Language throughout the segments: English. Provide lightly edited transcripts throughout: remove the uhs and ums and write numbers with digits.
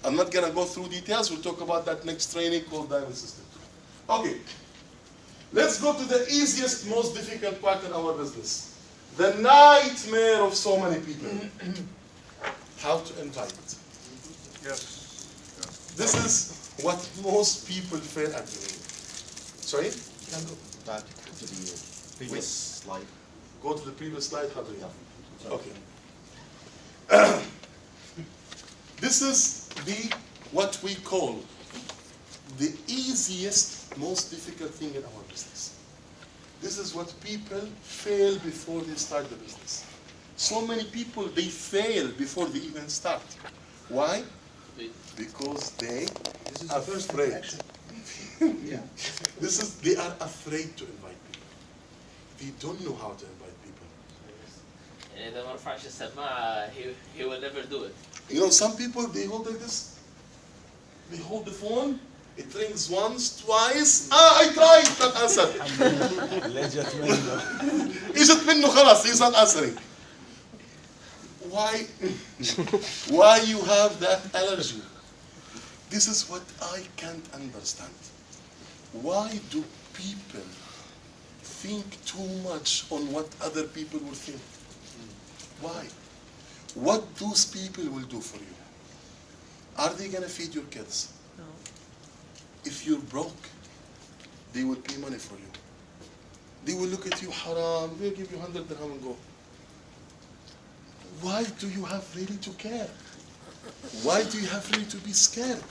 I'm not going to go through details. We'll talk about that next training called diamond system. Okay. Let's go to the easiest, most difficult part in our business. The nightmare of so many people. How to invite. Yes. This is what most people fail at doing. Sorry? Can go back to the previous slide. Go to the previous slide, Hadri. Yeah. Okay. This is what we call the easiest, most difficult thing in our business. This is what people fail before they start the business. So many people, they fail before they even start. Why? Because they are afraid. Yeah. They are afraid to invite people. They don't know how to invite people. And إذا ما رفعش السماعة, he will never do it. You know, some people, they hold like this. They hold the phone. It rings once, twice. I tried, not answer. إجت منه خلاص, he's not answering. Why you have that allergy? This is what I can't understand. Why do people think too much on what other people will think? Why? What those people will do for you? Are they going to feed your kids? No. If you're broke, they will pay money for you. They will look at you, haram, they'll give you 100 dirham and go. Why do you have really to care? Why do you have really to be scared?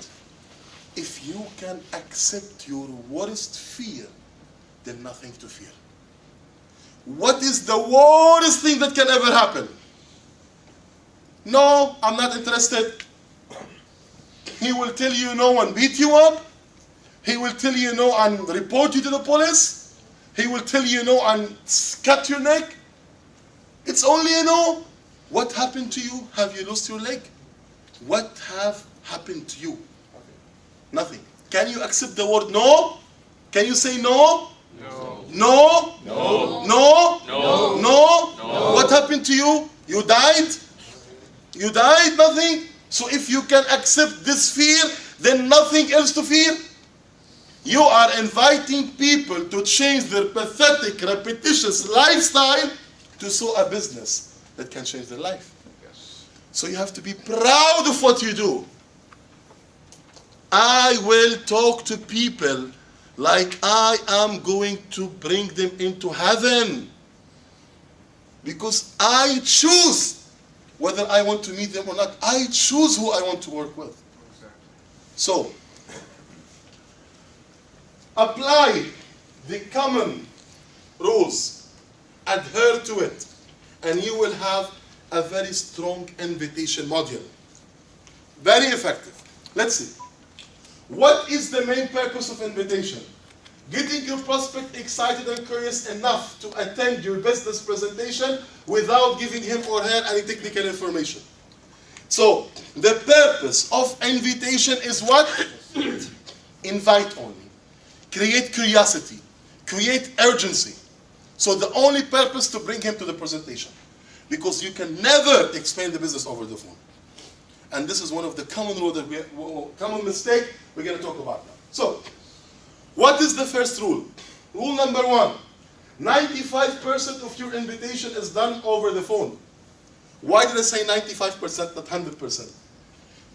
If you can accept your worst fear, then nothing to fear. What is the worst thing that can ever happen? No, I'm not interested. He will tell you no and beat you up. He will tell you no and report you to the police. He will tell you no and cut your neck. It's only a no. What happened to you? Have you lost your leg? What have happened to you? Nothing. Can you accept the word no? Can you say no? No. No? No. No? No. No? No. What happened to you? You died? You died? Nothing? So if you can accept this fear, then nothing else to fear? You are inviting people to change their pathetic, repetitious lifestyle to sow a business that can change their life. Yes. So you have to be proud of what you do. I will talk to people like I am going to bring them into heaven. Because I choose whether I want to meet them or not. I choose who I want to work with. Exactly. So, apply the common rules, adhere to it, and you will have a very strong invitation module. Very effective. Let's see. What is the main purpose of invitation? Getting your prospect excited and curious enough to attend your business presentation without giving him or her any technical information. So, the purpose of invitation is what? Invite only. Create curiosity. Create urgency. So the only purpose to bring him to the presentation. Because you can never explain the business over the phone. And this is one of the common rules common mistake we're going to talk about now. So, what is the first rule? Rule number 1. 95% of your invitation is done over the phone. Why did I say 95%, not 100%?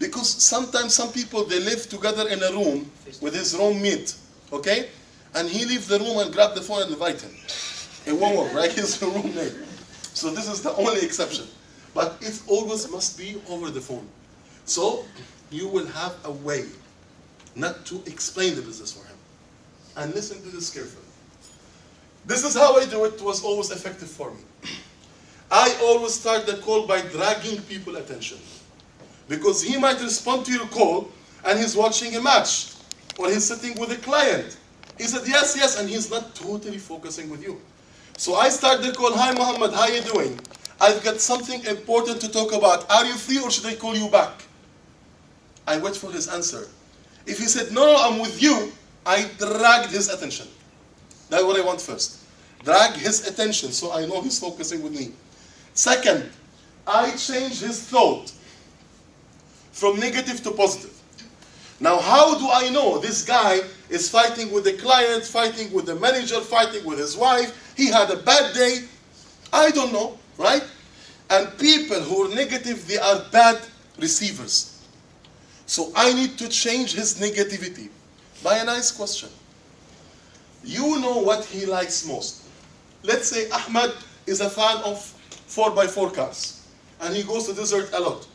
Because sometimes some people, they live together in a room with his roommate, okay? And he leaves the room and grab the phone and invite him. It won't work, right? He's a roommate. So this is the only exception. But it always must be over the phone. So you will have a way not to explain the business for him. And listen to this carefully. This is how I do it. It was always effective for me. I always start the call by dragging people's attention. Because he might respond to your call and he's watching a match. Or he's sitting with a client. He said, yes, yes, and he's not totally focusing with you. So I start the call, hi Muhammad, how you doing? I've got something important to talk about. Are you free or should I call you back? I wait for his answer. If he said, no, I'm with you, I dragged his attention. That's what I want first. Drag his attention so I know he's focusing with me. Second, I change his thought. from negative to positive. Now, how do I know this guy is fighting with the client, fighting with the manager, fighting with his wife? He had a bad day. I don't know, right? And people who are negative, they are bad receivers. So I need to change his negativity by a nice question. You know what he likes most. Let's say Ahmed is a fan of 4x4 cars, and he goes to desert a lot.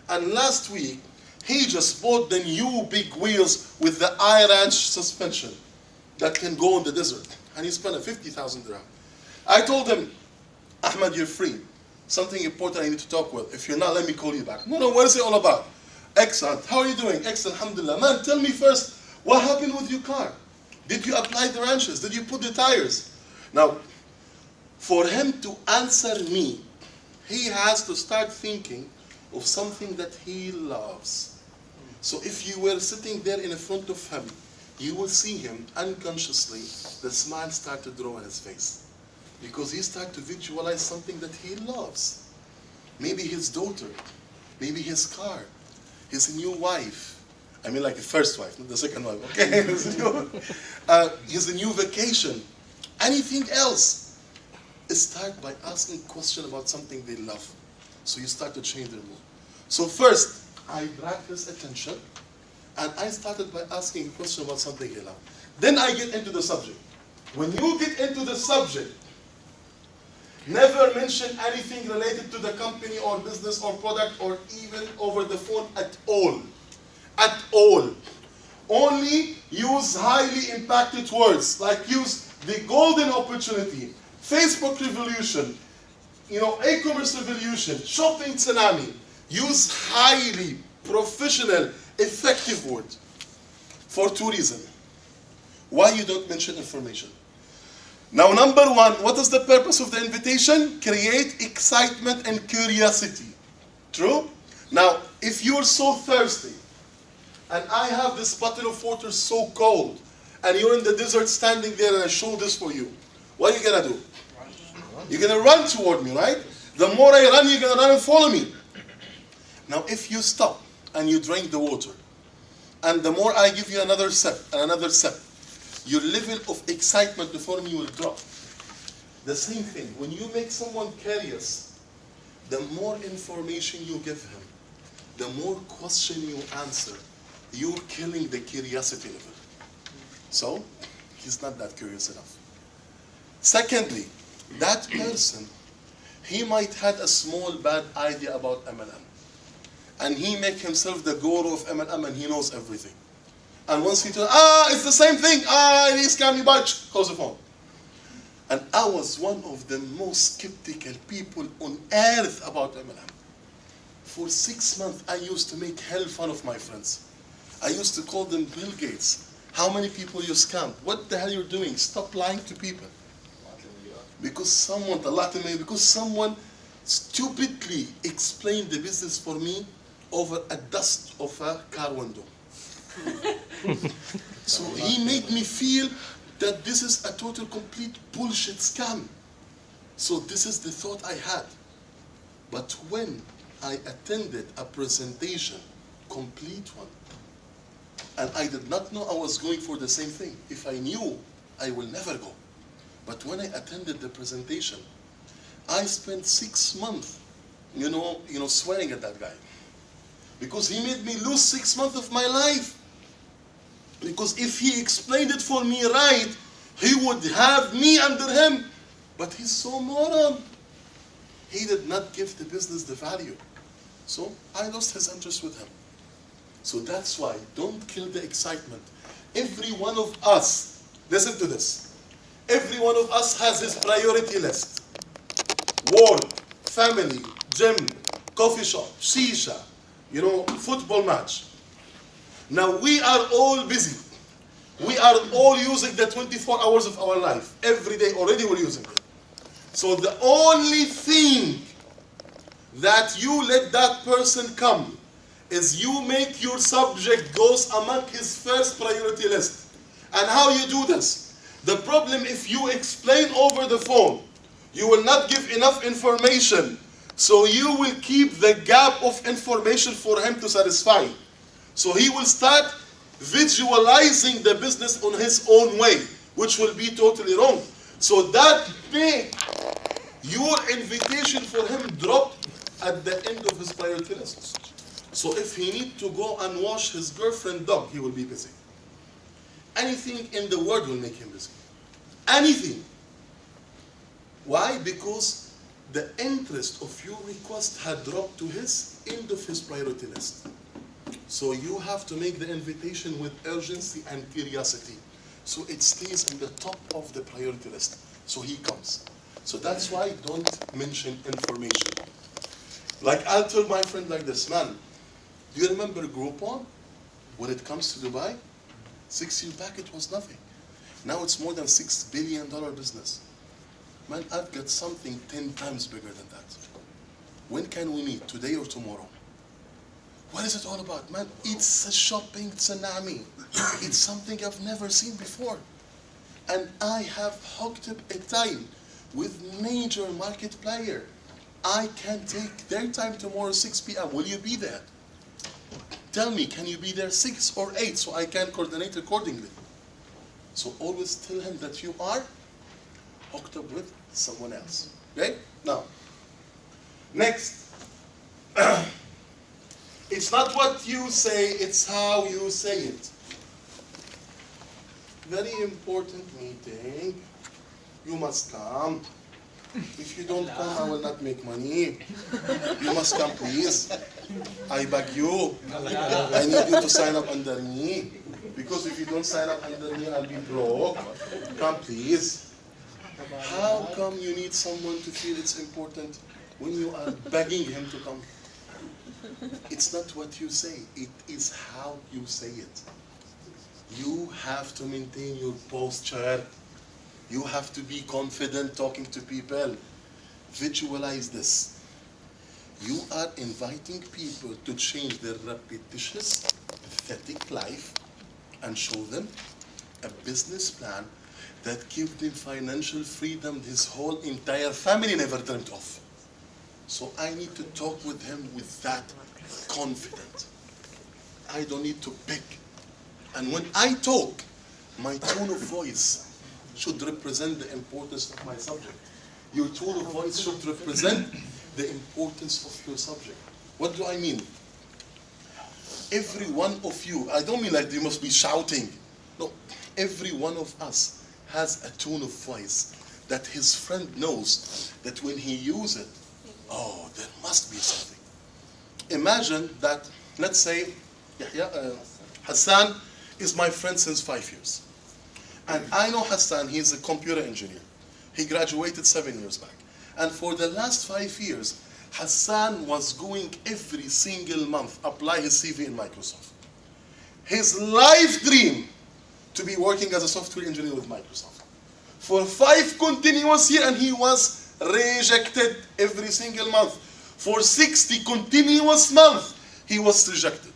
And last week, he just bought the new big wheels with the I-Ranch suspension that can go in the desert. And he spent 50,000 dirham. I told him, Ahmed, you're free. Something important I need to talk with. If you're not, let me call you back. No, what is it all about? Excellent. How are you doing? Excellent, alhamdulillah. Man, tell me first, what happened with your car? Did you apply the wrenches? Did you put the tires? Now, for him to answer me, he has to start thinking of something that he loves. So if you were sitting there in front of him, you will see him unconsciously, the smile start to draw on his face. Because he started to visualize something that he loves. Maybe his daughter, maybe his car, his new wife. I mean like the first wife, not the second wife, okay? His new vacation, anything else. Start by asking questions about something they love. So you start to change their mood. So first, I dragged his attention, and I started by asking a question about something he loved. Then I get into the subject. When you get into the subject, never mention anything related to the company or business or product or even over the phone at all. At all. Only use highly impacted words, like use the golden opportunity, Facebook revolution, e-commerce revolution, shopping tsunami. Use highly professional, effective words for two reasons. Why you don't mention information? Now, number one, what is the purpose of the invitation? Create excitement and curiosity. True? Now, if you're so thirsty, and I have this bottle of water so cold, and you're in the desert standing there and I show this for you, what are you going to do? You're going to run toward me, right? The more I run, you're going to run and follow me. Now, if you stop and you drink the water, and the more I give you another sip and another sip, your level of excitement before me will drop. The same thing, when you make someone curious, the more information you give him, the more question you answer, you're killing the curiosity level. So, he's not that curious enough. Secondly, that person, he might had a small bad idea about MLM. And he make himself the guru of MLM and he knows everything. And once he told, it's the same thing, he scam me by, close the phone. And I was one of the most skeptical people on earth about MLM. For 6 months, I used to make hell fun of my friends. I used to call them Bill Gates. How many people you scammed? What the hell you're doing? Stop lying to people. Because someone stupidly explained the business for me over a dust of a car window. So he made me feel that this is a total complete bullshit scam. So this is the thought I had. But when I attended a presentation, complete one, and I did not know I was going for the same thing. If I knew, I will never go. But when I attended the presentation, I spent 6 months, swearing at that guy. Because he made me lose 6 months of my life. Because if he explained it for me right, he would have me under him. But he's so moron. He did not give the business the value. So I lost his interest with him. So that's why, don't kill the excitement. Every one of us, listen to this. Every one of us has his priority list. Work, family, gym, coffee shop, shisha, football match. Now we are all busy. We are all using the 24 hours of our life. Every day already we're using it. So the only thing that you let that person come is you make your subject goes among his first priority list. And how you do this? The problem, if you explain over the phone, you will not give enough information So you will keep the gap of information for him to satisfy. So he will start visualizing the business on his own way, which will be totally wrong. So that may your invitation for him drop at the end of his priority list. So if he need to go and wash his girlfriend's dog, he will be busy. Anything in the world will make him busy. Anything. Why? Because the interest of your request had dropped to his end of his priority list. So you have to make the invitation with urgency and curiosity. So it stays in the top of the priority list. So he comes. So that's why don't mention information. Like I'll tell my friend like this, man, do you remember Groupon? When it comes to Dubai, 6 years back it was nothing. Now it's more than $6 billion business. Man, I've got something 10 times bigger than that. When can we meet? Today or tomorrow? What is it all about? Man, it's a shopping tsunami. It's something I've never seen before. And I have hooked up a time with major market player. I can take their time tomorrow 6 p.m. Will you be there? Tell me, can you be there 6 or 8 so I can coordinate accordingly? So always tell him that you are hooked up with someone else. Okay? Now, next. It's not what you say, it's how you say it. Very important meeting. You must come. If you don't come, I will not make money. You must come, please. I beg you. I need you to sign up under me. Because if you don't sign up under me, I'll be broke. Come, please. How come you need someone to feel it's important when you are begging him to come? It's not what you say, it is how you say it. You have to maintain your posture. You have to be confident talking to people. Visualize this. You are inviting people to change their repetitious, pathetic life and show them a business plan that gives them financial freedom his whole entire family never dreamt of. So I need to talk with him with that confidence. I don't need to pick. And when I talk, my tone of voice should represent the importance of my subject. Your tone of voice should represent the importance of your subject. What do I mean? Every one of you, I don't mean like you must be shouting. No, every one of us has a tone of voice that his friend knows that when he uses it, oh, there must be something. Imagine that, let's say, Hassan is my friend since 5 years. And I know Hassan, he's a computer engineer. He graduated 7 years back. And for the last 5 years, Hassan was going every single month, apply his CV in Microsoft. His life dream to be working as a software engineer with Microsoft. For 5 continuous years, and he was rejected every single month. For 60 continuous months, he was rejected.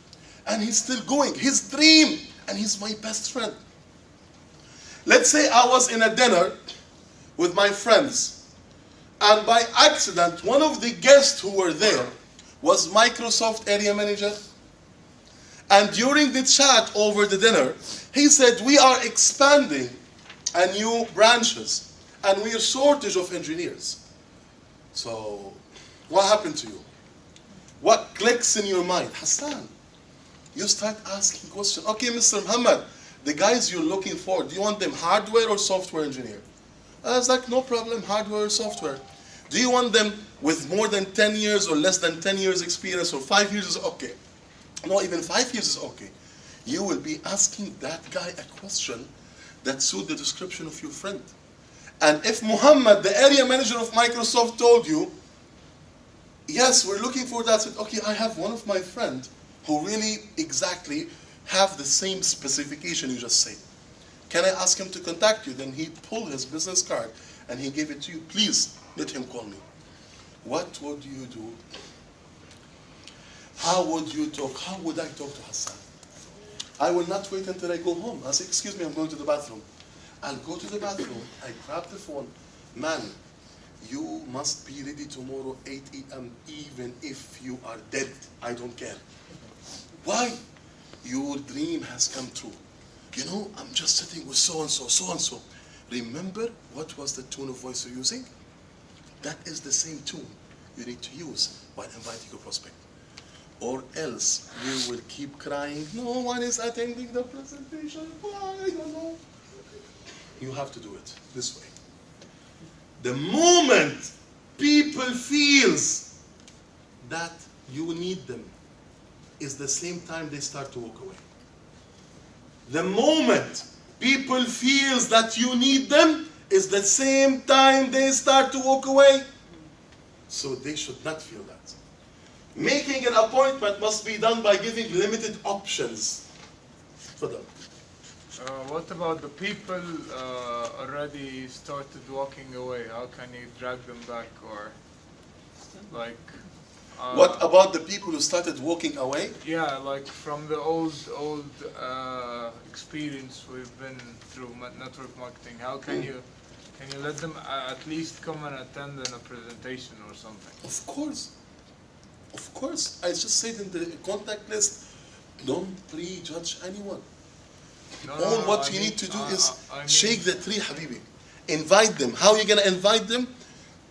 And he's still going. His dream, and he's my best friend. Let's say I was in a dinner with my friends, and by accident, one of the guests who were there was Microsoft area manager. And during the chat over the dinner, he said, we are expanding a new branches, and we are shortage of engineers. So, what happened to you? What clicks in your mind? Hassan, you start asking questions. Okay, Mr. Muhammad, the guys you're looking for, do you want them hardware or software engineer? I was like, no problem, hardware or software. Do you want them with more than 10 years or less than 10 years experience, or 5 years is okay? No, even 5 years is okay. You will be asking that guy a question that suits the description of your friend. And if Muhammad, the area manager of Microsoft, told you, yes, we're looking for that, said, okay, I have one of my friends who really exactly have the same specification you just said. Can I ask him to contact you? Then he pulled his business card and he gave it to you. Please let him call me. What would you do? How would you talk? How would I talk to Hassan? I will not wait until I go home. I'll say, excuse me, I'm going to the bathroom. I'll go to the bathroom, I grab the phone. Man, You must be ready tomorrow 8 a.m. even if you are dead. I don't care. Why? Your dream has come true. You know, I'm just sitting with so-and-so, so-and-so. Remember what was the tone of voice you're using? That is the same tone you need to use while inviting your prospect. Or else you will keep crying, no one is attending the presentation, why, I don't know. You have to do it this way. The moment people feels that you need them is the same time they start to walk away. The moment people feels that you need them is the same time they start to walk away. So they should not feel that. Making an appointment must be done by giving limited options for them. What about the people already started walking away? How can you drag them back, or like? What about the people who started walking away? Yeah, like from the old experience we've been through network marketing. How can you let them at least come and attend a presentation or something? Of course. Of course. I just said in the contact list, don't prejudge anyone. All what you need to do is shake the tree, Habibi. Invite them. How are you going to invite them?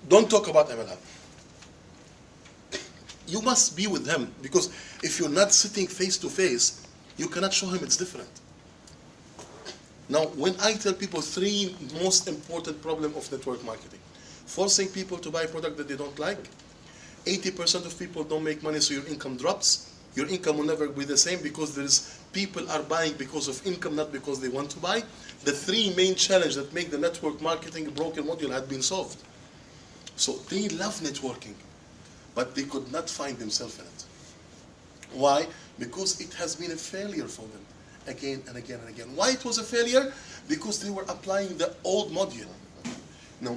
Don't talk about MLM. You must be with him, because if you're not sitting face to face, you cannot show him it's different. Now, when I tell people 3 most important problems of network marketing: forcing people to buy a product that they don't like, 80% of people don't make money, so your income drops. Your income will never be the same because people are buying because of income, not because they want to buy. The 3 main challenges that make the network marketing broken module had been solved. So they love networking, but they could not find themselves in it. Why? Because it has been a failure for them again and again and again. Why it was a failure? Because they were applying the old module. Now,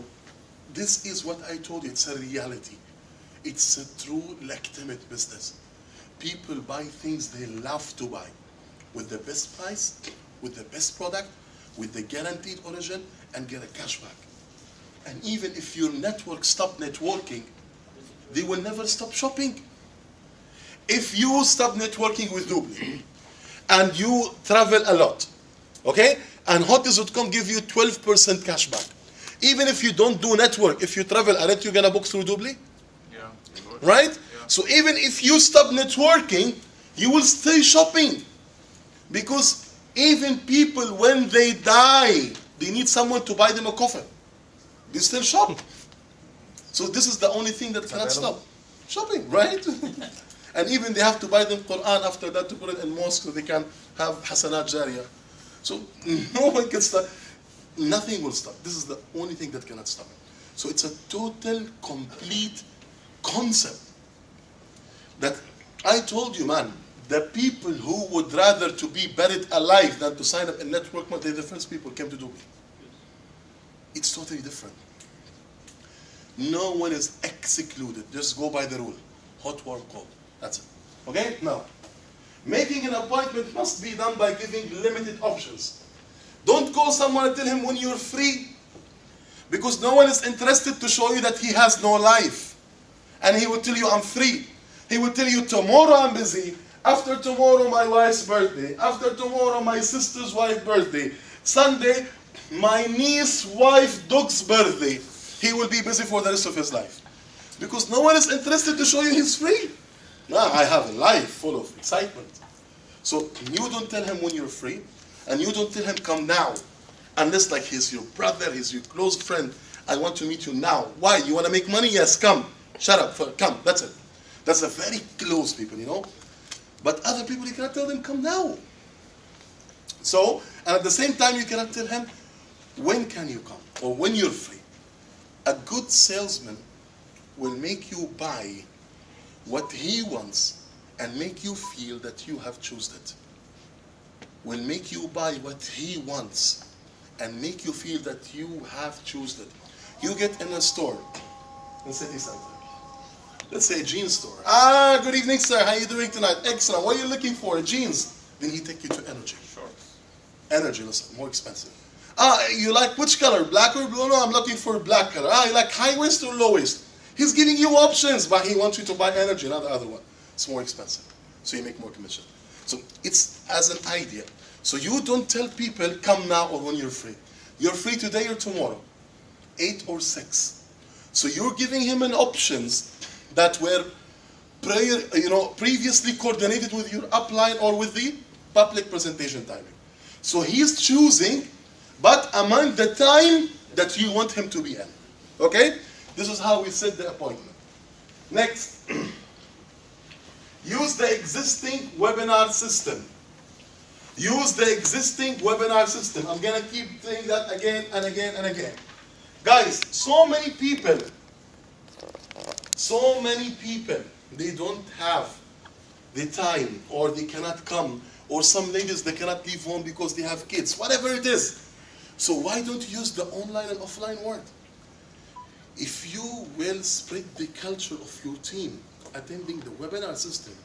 this is what I told you, it's a reality. It's a true legitimate business. People buy things they love to buy, with the best price, with the best product, with the guaranteed origin, and get a cashback. And even if your network stop networking, they will never stop shopping. If you stop networking with DubLi, and you travel a lot, okay, and hotels.com give you 12% cashback, even if you don't do network, if you travel, aren't you gonna book through DubLi? Yeah. Right? Yeah. So even if you stop networking, you will stay shopping. Because even people, when they die, they need someone to buy them a coffin. They still shop. So this is the only thing that cannot stop. Shopping, right? And even they have to buy them Quran after that to put it in mosque so they can have Hasanat Jariyah. So no one can stop. Nothing will stop. This is the only thing that cannot stop. So it's a total, complete concept that I told you, man, the people who would rather to be buried alive than to sign up in network, they're the first people came to DubLi. It's totally different. No one is excluded. Just go by the rule. Hot, warm, cold. That's it. Okay? Now, making an appointment must be done by giving limited options. Don't call someone and tell him when you're free, because no one is interested to show you that he has no life. And he will tell you, I'm free. He will tell you, tomorrow I'm busy. After tomorrow, my wife's birthday. After tomorrow, my sister's wife's birthday. Sunday, my niece's wife dog's birthday. He will be busy for the rest of his life. Because no one is interested to show you he's free. No, I have a life full of excitement. So you don't tell him when you're free, and you don't tell him come now. Unless like he's your brother, he's your close friend. I want to meet you now. Why? You want to make money? Yes, come. Shut up, come. That's it. That's a very close people, you know. But other people, you cannot tell them come now. So, and at the same time, you cannot tell him when can you come or when you're free. A good salesman will make you buy what he wants and make you feel that you have chosen it. Will make you buy what he wants and make you feel that you have chosen it. You get in a store in city center. Let's say a jeans store. Ah, good evening, sir. How are you doing tonight? Excellent. What are you looking for? Jeans. Then he take you to energy. Shorts. Energy, listen, more expensive. You like which color, black or blue? No, I'm looking for black color. You like high waist or low waist? He's giving you options, but he wants you to buy energy, not the other one. It's more expensive, so you make more commission. So it's as an idea. So you don't tell people, come now or when you're free. You're free today or tomorrow, 8 or 6. So you're giving him an options that were previously coordinated with your upline or with the public presentation timing. So he's choosing, but among the time that you want him to be in. Okay? This is how we set the appointment. Next, use the existing webinar system. Use the existing webinar system. I'm going to keep saying that again and again and again. Guys, so many people, they don't have the time, or they cannot come, or some ladies, they cannot leave home because they have kids, whatever it is. So why don't you use the online and offline word? If you will spread the culture of your team attending the webinar system,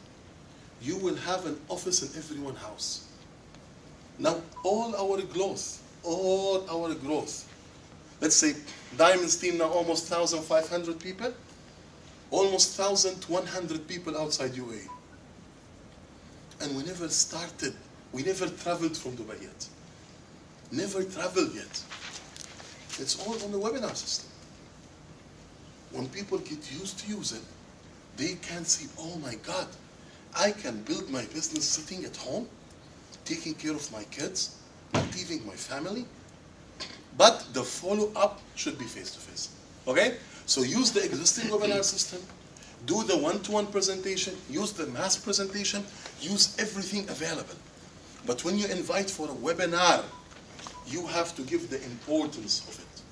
you will have an office in everyone's house. Now, all our growth, let's say Diamond's team now almost 1,500 people, almost 1,100 people outside UAE. And we never started, we never traveled from Dubai yet. Never traveled yet. It's all on the webinar system. When people get used to use it, they can see, oh my God, I can build my business sitting at home, taking care of my kids, not leaving my family. But the follow-up should be face-to-face. Okay? So use the existing webinar system, do the one-to-one presentation, use the mass presentation, use everything available. But when you invite for a webinar, you have to give the importance of it.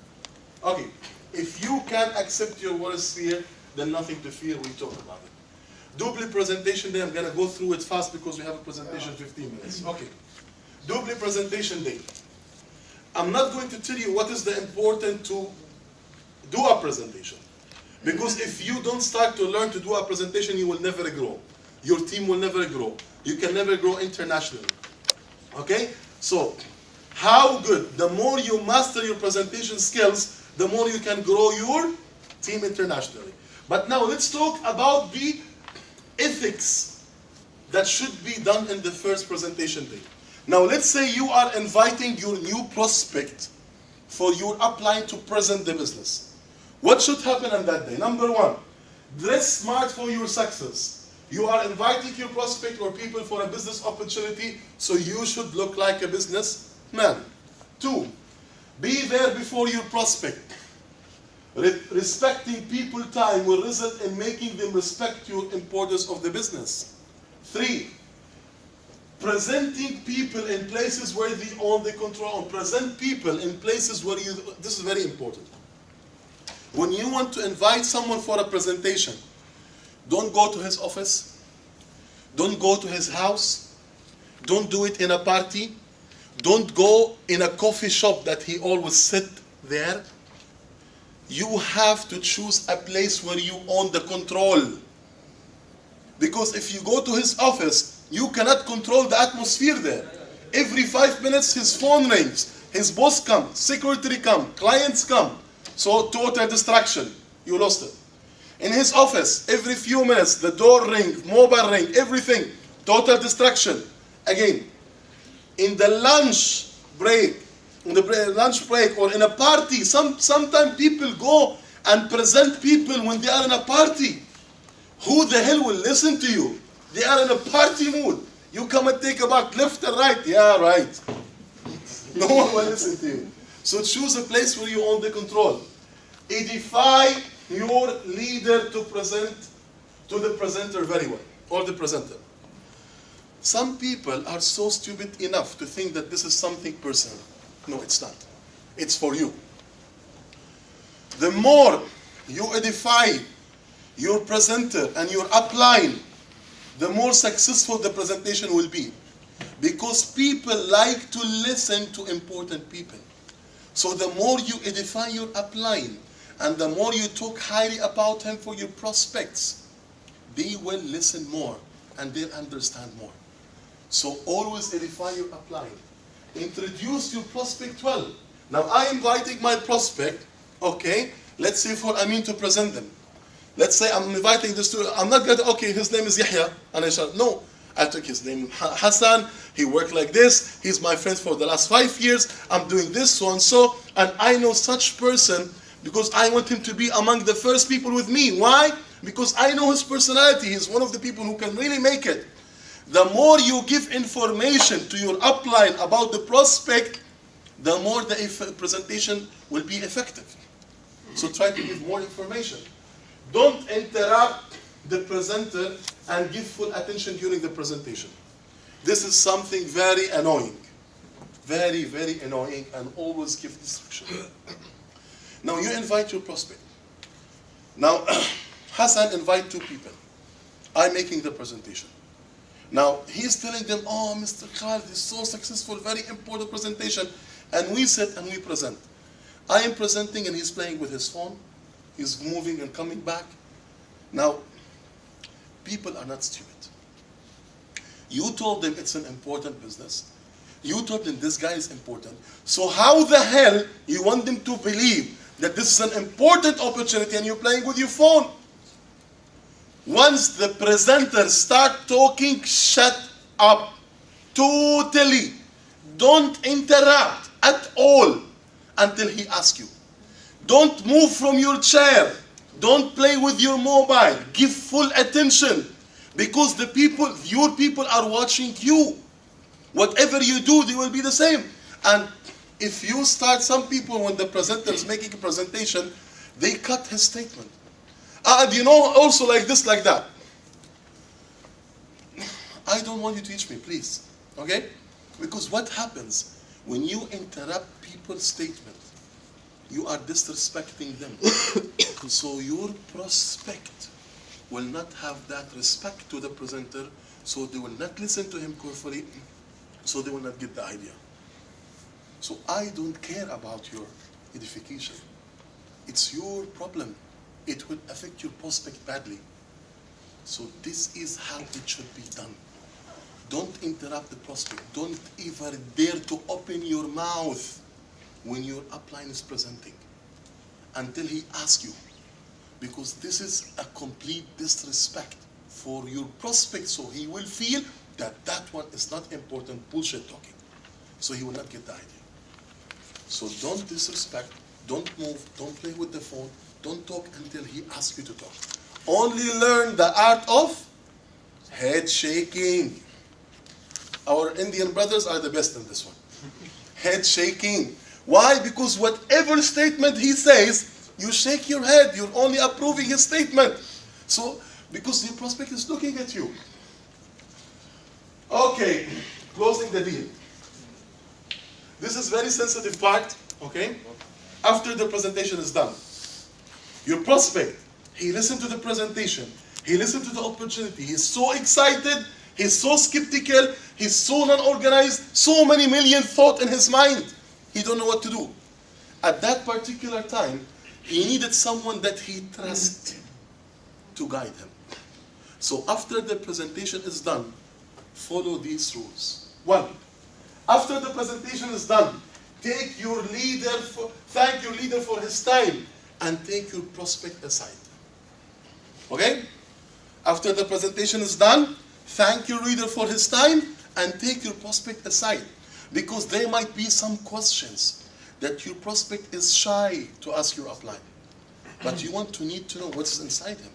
Okay, if you can accept your worst fear, then nothing to fear, we talk about it. DubLi presentation day, I'm going to go through it fast because we have a presentation 15 minutes. Okay, DubLi presentation day. I'm not going to tell you what is the important to do a presentation. Because if you don't start to learn to do a presentation, you will never grow. Your team will never grow. You can never grow internationally. Okay? So, how good? The more you master your presentation skills, the more you can grow your team internationally. But now let's talk about the ethics that should be done in the first presentation day. Now let's say you are inviting your new prospect for your upline to present the business. What should happen on that day? Number one, dress smart for your success. You are inviting your prospect or people for a business opportunity, so you should look like a businessman. 2, be there before your prospect. Respecting people's time will result in making them respect your importance of the business. 3, presenting people in places where they own the control. Present people in places where you, this is very important. When you want to invite someone for a presentation, don't go to his office, don't go to his house, don't do it in a party, don't go in a coffee shop that he always sit there. You have to choose a place where you own the control. Because if you go to his office, you cannot control the atmosphere there. Every 5 minutes his phone rings, his boss comes, secretary comes, clients come. So total distraction, you lost it. In his office, every few minutes, the door ring, mobile ring, everything, total distraction. Again, in the lunch break, or in a party, sometimes people go and present people when they are in a party. Who the hell will listen to you? They are in a party mood. You come and take a back, left and right. Yeah, right. No one will listen to you. So choose a place where you own the control. Edify your leader to present to the presenter very well, or the presenter. Some people are so stupid enough to think that this is something personal. No, it's not. It's for you. The more you edify your presenter and your upline, the more successful the presentation will be. Because people like to listen to important people. So the more you edify your upline, and the more you talk highly about him for your prospects, they will listen more and they'll understand more. So always edify your upline. Introduce your prospect well. Now I'm inviting my prospect, okay? Let's say for Amin to present them. Let's say I'm inviting this to, I'm not going to, okay, his name is Yahya, and I shall, no. I took his name, Hassan, he worked like this, he's my friend for the last 5 years, I'm doing this, so and so, and I know such person because I want him to be among the first people with me. Why? Because I know his personality, he's one of the people who can really make it. The more you give information to your upline about the prospect, the more the presentation will be effective. So try to give more information. Don't interrupt the presenter and give full attention during the presentation. This is something very annoying. Very, very annoying, and always give distraction. Now you invite your prospect. Now Hassan invite 2 people. I'm making the presentation. Now he's telling them, oh, Mr. Khaled is so successful, very important presentation. And we sit and we present. I am presenting and he's playing with his phone. He's moving and coming back. Now, people are not stupid. You told them it's an important business. You told them this guy is important. So how the hell you want them to believe that this is an important opportunity and you're playing with your phone? Once the presenter start talking, shut up. Totally. Don't interrupt at all until he asks you. Don't move from your chair. Don't play with your mobile. Give full attention, because the people, your people are watching you. Whatever you do, they will be the same. And if you start, some people, when the presenter is making a presentation, they cut his statement. And you know, also like this, like that. I don't want you to teach me, please. Okay? Because what happens when you interrupt people's statement? You are disrespecting them. So your prospect will not have that respect to the presenter, so they will not listen to him carefully, so they will not get the idea. So I don't care about your edification. It's your problem. It will affect your prospect badly. So this is how it should be done. Don't interrupt the prospect. Don't ever dare to open your mouth when your upline is presenting until he asks you, because this is a complete disrespect for your prospect, so he will feel that that one is not important, bullshit talking. So he will not get the idea. So don't disrespect, don't move, don't play with the phone, don't talk until he asks you to talk. Only learn the art of head shaking. Our Indian brothers are the best in this one. Head shaking. Why? Because whatever statement he says, you shake your head. You're only approving his statement. So, because your prospect is looking at you. Okay, closing the deal. This is very sensitive part, okay? After the presentation is done, your prospect, he listened to the presentation, he listened to the opportunity, he's so excited, he's so skeptical, he's so non-organized, so many million thoughts in his mind, he don't know what to do. At that particular time, he needed someone that he trusts to guide him. So after the presentation is done, follow these rules. 1, after the presentation is done, thank your leader for his time, and take your prospect aside. Okay? After the presentation is done, thank your leader for his time, and take your prospect aside. Because there might be some questions that your prospect is shy to ask your upline. But you want to need to know what's inside him.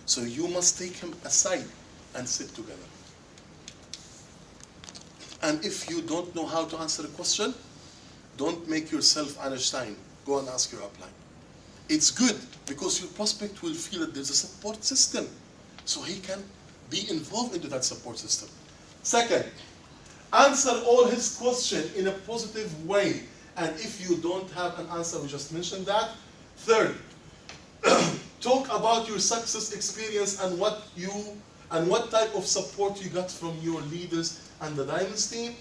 So you must take him aside and sit together. And if you don't know how to answer a question, don't make yourself Einstein. Go and ask your upline. It's good because your prospect will feel that there's a support system. So he can be involved into that support system. Second, answer all his questions in a positive way. And if you don't have an answer, we just mentioned that. Third, talk about your success experience and what type of support you got from your leaders and the dynasty.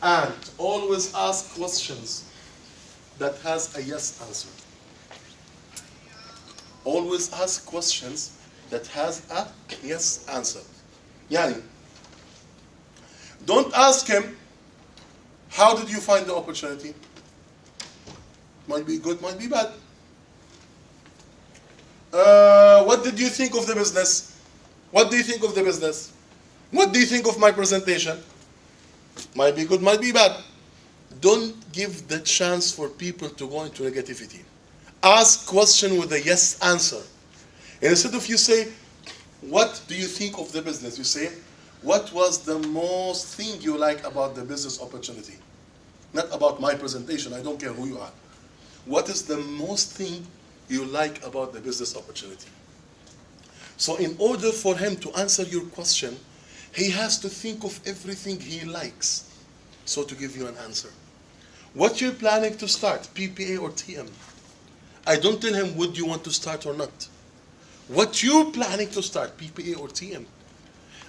And always ask questions that has a yes answer. Always ask questions that has a yes answer. Yani, don't ask him, how did you find the opportunity? Might be good, might be bad. What did you think of the business? What do you think of the business? What do you think of my presentation? Might be good, might be bad. Don't give the chance for people to go into negativity. Ask question with a yes answer. And instead of you say, what do you think of the business? You say, what was the most thing you like about the business opportunity? Not about my presentation, I don't care who you are. What is the most thing you like about the business opportunity? So in order for him to answer your question, he has to think of everything he likes, so to give you an answer. What you're planning to start, PPA or TM? I don't tell him would you want to start or not. What you're planning to start, PPA or TM?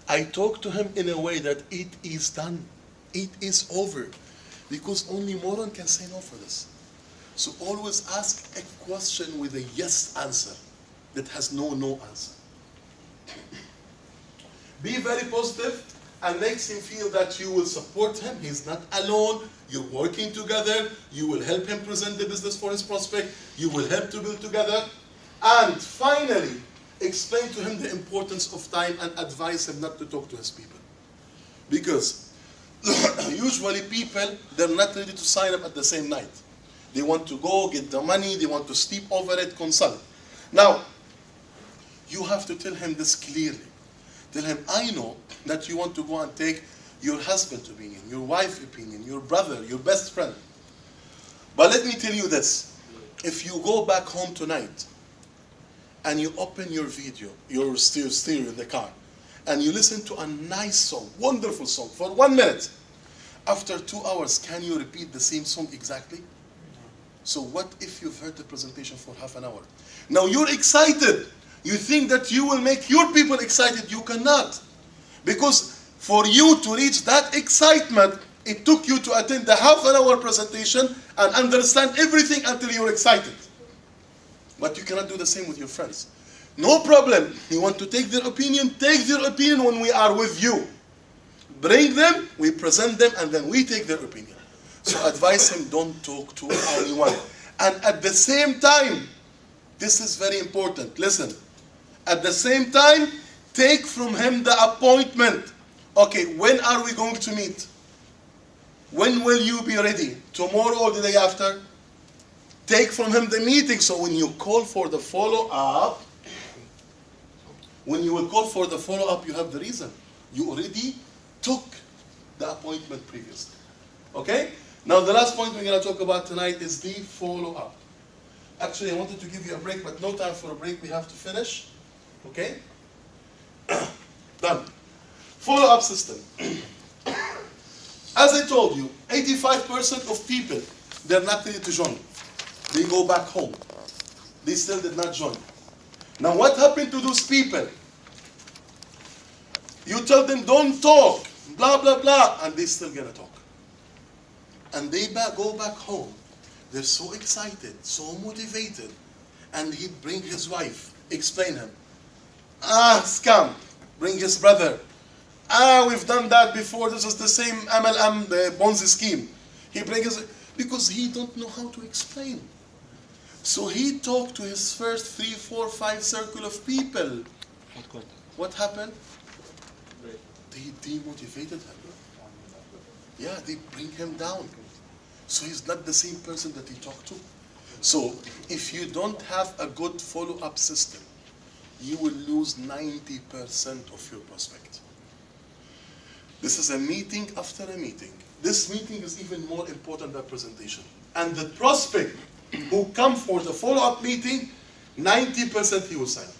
I talk to him in a way that it is done. It is over. Because only moron can say no for this. So always ask a question with a yes answer that has no answer. Be very positive and makes him feel that you will support him. He's not alone. You're working together. You will help him present the business for his prospect. You will help to build together. And finally, explain to him the importance of time and advise him not to talk to his people. Because usually people, they're not ready to sign up at the same night. They want to go, get the money, they want to sleep over it, consult. Now, you have to tell him this clearly. Tell him, I know that you want to go and take your husband's opinion, your wife's opinion, your brother, your best friend. But let me tell you this. If you go back home tonight and you open your video, your stereo in the car, and you listen to a nice song, wonderful song, for 1 minute, after 2 hours, can you repeat the same song exactly? So what if you've heard the presentation for half an hour? Now you're excited. You think that you will make your people excited. You cannot. Because for you to reach that excitement, it took you to attend the half an hour presentation and understand everything until you're excited. But you cannot do the same with your friends. No problem. You want to take their opinion when we are with you. Bring them, we present them, and then we take their opinion. So advise him, don't talk to anyone. And at the same time, this is very important, listen. At the same time, take from him the appointment. Okay, when are we going to meet? When will you be ready? Tomorrow or the day after? Take from him the meeting, so when you call for the follow-up, you have the reason. You already took the appointment previously. Okay? Now the last point we're going to talk about tonight is the follow-up. Actually, I wanted to give you a break, but no time for a break. We have to finish. Okay? Done. Follow-up system. As I told you, 85% of people, they're not ready to join. They go back home. They still did not join. Now what happened to those people? You tell them, don't talk, blah, blah, blah, and they still gonna talk. And they go back home. They're so excited, so motivated. And he'd bring his wife, explain him. Scam, bring his brother. We've done that before, this is the same MLM, the Ponzi scheme. He brings because he don't know how to explain. So he talked to his first 3, 4, 5 circle of people. What happened? They demotivated him. Yeah, they bring him down. So he's not the same person that he talked to. So if you don't have a good follow-up system, you will lose 90% of your prospect. This is a meeting after a meeting. This meeting is even more important than presentation. And the prospect who come for the follow-up meeting, 90% he will sign up.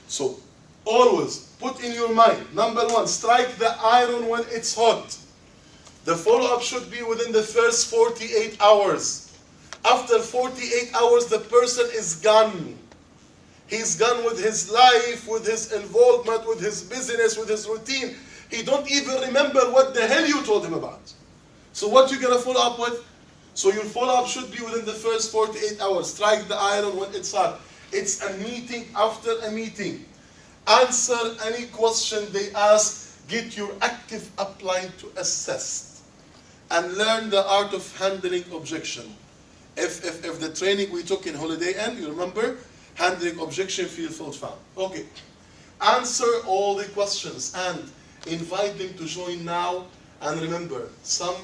So always put in your mind, number 1, strike the iron when it's hot. The follow-up should be within the first 48 hours. After 48 hours, the person is gone. He's gone with his life, with his involvement, with his business, with his routine. He don't even remember what the hell you told him about. So what you gonna follow up with? So your follow-up should be within the first 48 hours. Strike the iron when it's hot. It's a meeting after a meeting. Answer any question they ask. Get your active upline to assess. And learn the art of handling objection. If the training we took in Holiday Inn, you remember, handling objection field found. Okay. Answer all the questions and invite them to join now. And remember, some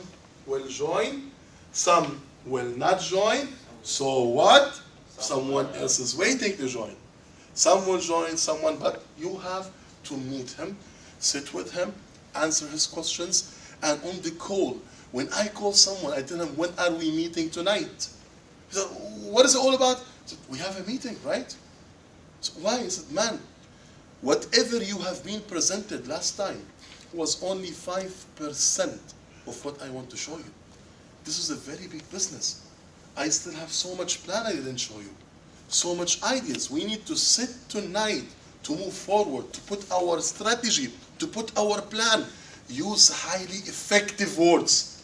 will join, some will not join. So what? Someone else is waiting to join. Some will join, someone, but you have to meet him, sit with him, answer his questions, and on the call, when I call someone, I tell him, when are we meeting tonight? He said, what is it all about? I said, we have a meeting, right? So why? I said, man, whatever you have been presented last time was only 5% of what I want to show you. This is a very big business. I still have so much plan I didn't show you. So much ideas. We need to sit tonight to move forward, to put our strategy, to put our plan. Use highly effective words.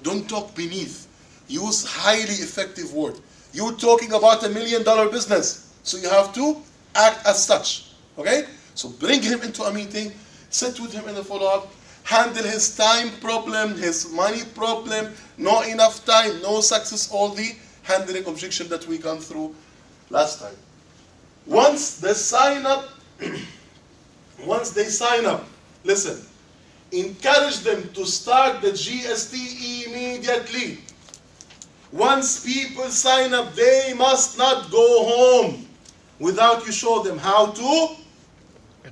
Don't talk beneath. Use highly effective words. You're talking about $1 million business, so you have to act as such. Okay? So bring him into a meeting, sit with him in a follow-up, handle his time problem, his money problem, not enough time, no success, all the handling objection that we gone through last time. Once they sign up, listen, encourage them to start the GST immediately. Once people sign up, they must not go home without you show them how to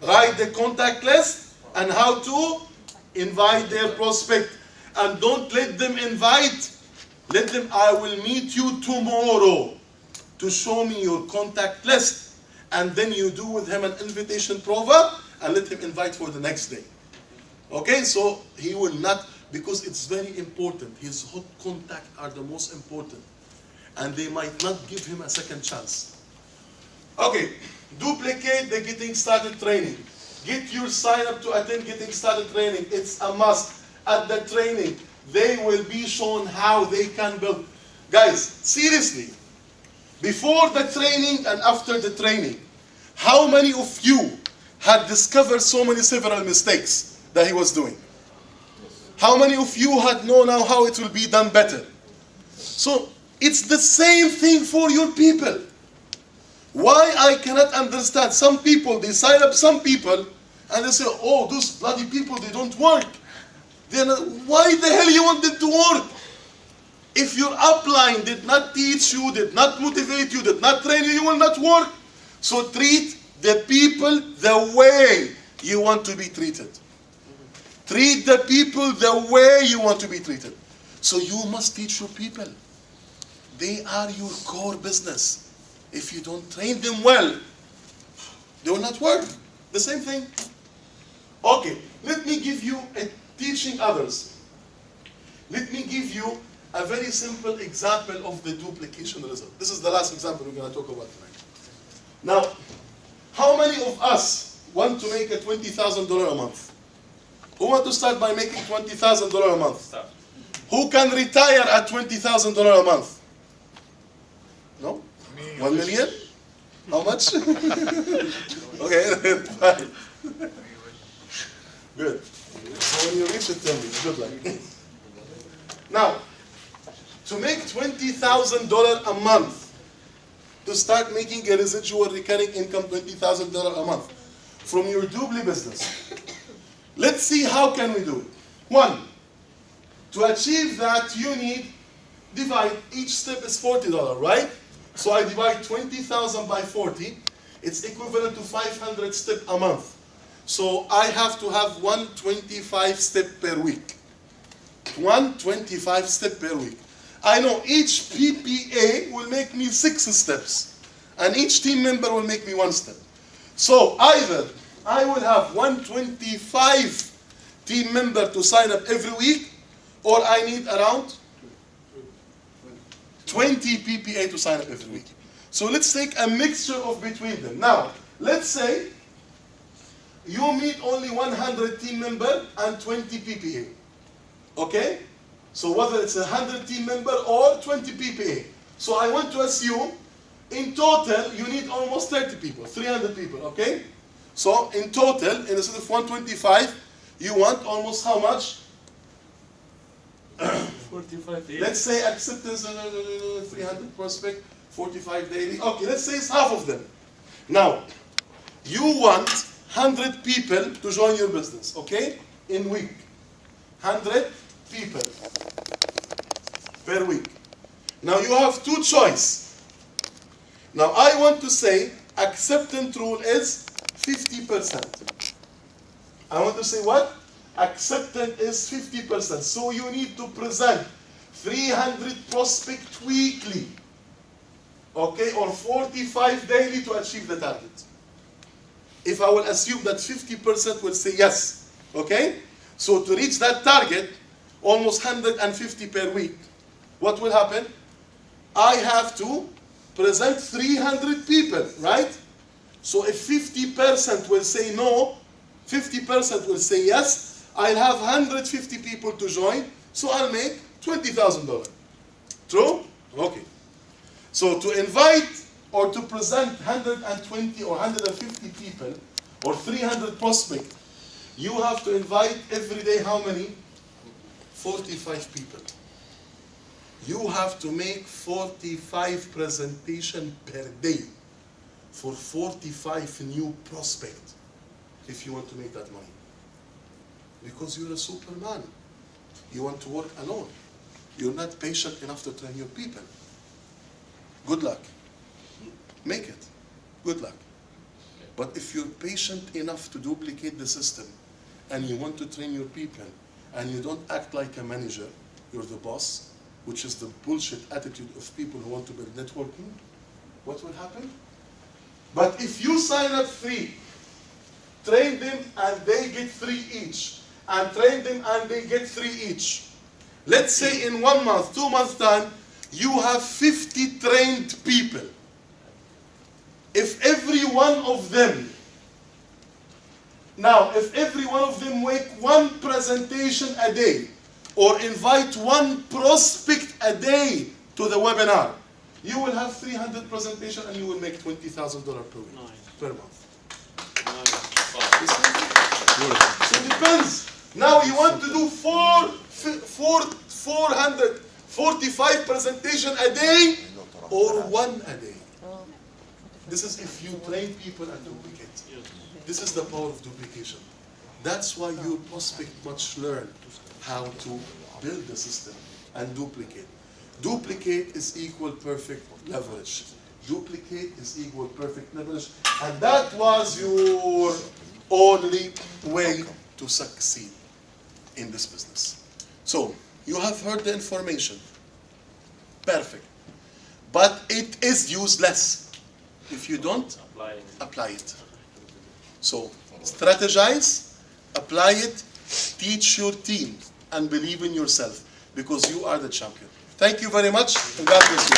write the contact list and how to invite their prospect. And don't let them invite. Let them, I will meet you tomorrow to show me your contact list. And then you do with him an invitation prova and let him invite for the next day. Okay, so he will not, because it's very important. His hot contacts are the most important. And they might not give him a second chance. Okay, duplicate the getting started training. Get your sign up to attend getting started training. It's a must. At the training, they will be shown how they can build. Guys, seriously, before the training and after the training, how many of you had discovered several mistakes that he was doing? How many of you had known now how it will be done better? So it's the same thing for your people. Why I cannot understand, some people, they sign up some people and they say, oh, those bloody people, they don't work. Then why the hell you want them to work? If your upline did not teach you, did not motivate you, did not train you, you will not work. So treat the people the way you want to be treated. Treat the people the way you want to be treated. So you must teach your people. They are your core business. If you don't train them well, they will not work. The same thing. Okay, let me give you a teaching others. Let me give you a very simple example of the duplication result. This is the last example we're going to talk about tonight. Now, how many of us want to make a $20,000 a month? Who want to start by making $20,000 a month? Start. Who can retire at $20,000 a month? No? Me. 1 million? How much? Okay, fine. Good. So when you reach it, tell me. Good luck. Now, to make $20,000 a month, to start making a residual recurring income $20,000 a month from your DubLi business, let's see how can we do it. One, to achieve that you need, divide, each step is $40, right? So I divide 20,000 by 40, it's equivalent to 500 steps a month. So I have to have 125 steps per week. 125 steps per week. I know each PPA will make me 6 steps, and each team member will make me 1 step. So either I will have 125 team member to sign up every week, or I need around 20 PPA to sign up every week. So let's take a mixture of between them. Now, let's say you meet only 100 team member and 20 PPA. Okay? So whether it's 100 team member or 20 PPA. So I want to assume in total you need almost 30 people, 300 people, okay? So in total, instead of 125, you want almost how much? 45 days. Let's say acceptance 300 prospect, 45 daily. Okay, let's say it's half of them. Now, you want 100 people to join your business, okay? In week. 100 people per week. Now you have two choices. Now I want to say acceptance rule is 50%. I want to say what? Acceptance is 50%. So you need to present 300 prospects weekly, okay, or 45 daily to achieve the target. If I will assume that 50% will say yes, okay? So to reach that target, almost 150 per week, what will happen? I have to present 300 people, right? So if 50% will say no, 50% will say yes, I'll have 150 people to join, so I'll make $20,000. True? Okay. So to invite or to present 120 or 150 people or 300 prospects, you have to invite every day how many? 45 people. You have to make 45 presentations per day for 45 new prospects if you want to make that money. Because you're a superman. You want to work alone. You're not patient enough to train your people. Good luck. Make it. Good luck. But if you're patient enough to duplicate the system and you want to train your people and you don't act like a manager, you're the boss, which is the bullshit attitude of people who want to build networking, what will happen? But if you sign up 3, train them and they get 3 each, and train them and they get 3 each. Let's say in 1 month, 2 months time, you have 50 trained people. If every one of them, if every one of them make 1 presentation a day, or invite 1 prospect a day to the webinar, you will have 300 presentations and you will make $20,000 per week, per month. So it depends. Now you want to do 445 presentations a day or 1 a day. This is if you train people and duplicate. This is the power of duplication. That's why your prospect must learn how to build the system and duplicate. Duplicate is equal perfect leverage. Duplicate is equal perfect leverage. And that was your only way to succeed in this business. So, you have heard the information. Perfect. But it is useless if you don't apply it. So, strategize, apply it, teach your team, and believe in yourself, because you are the champion. Thank you very much, and God bless you.